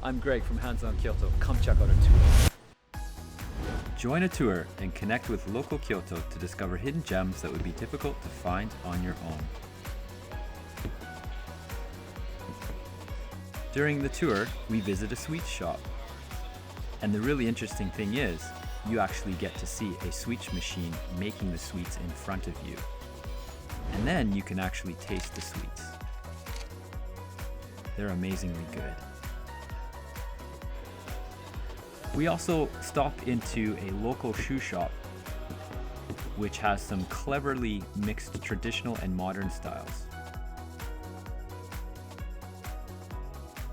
I'm Greg from Hands-On Kyoto. Come check out our tour. Join a tour and connect with Local Kyoto to discover hidden gems that would be difficult to find on your own. During the tour, we visit a sweets shop. And the really interesting thing is, you actually get to see a sweets machine making the sweets in front of you. And then you can actually taste the sweets. They're amazingly good. We also stop into a local shoe shop, which has some cleverly mixed traditional and modern styles.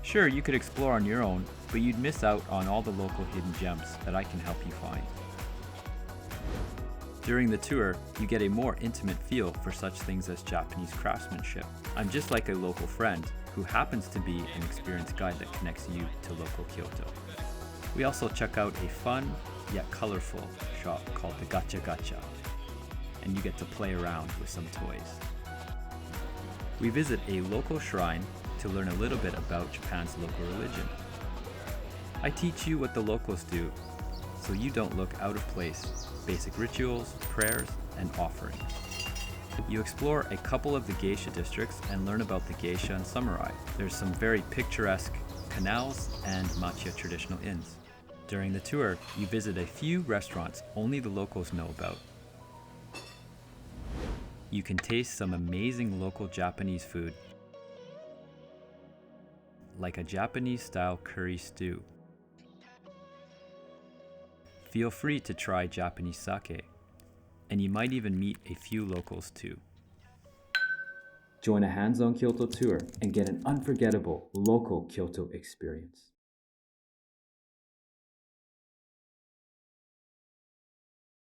Sure, you could explore on your own, but you'd miss out on all the local hidden gems that I can help you find. During the tour, you get a more intimate feel for such things as Japanese craftsmanship. I'm just like a local friend who happens to be an experienced guide that connects you to Local Kyoto. We also check out a fun yet colorful shop called the Gacha Gacha, and you get to play around with some toys. We visit a local shrine to learn a little bit about Japan's local religion. I teach you what the locals do, so you don't look out of place. Basic rituals, prayers, and offerings. You explore a couple of the geisha districts and learn about the geisha and samurai. There's some very picturesque canals and matcha traditional inns. During the tour, you visit a few restaurants only the locals know about. You can taste some amazing local Japanese food, like a Japanese-style curry stew. Feel free to try Japanese sake, and you might even meet a few locals too. Join a Hands-On Kyoto tour and get an unforgettable local Kyoto experience.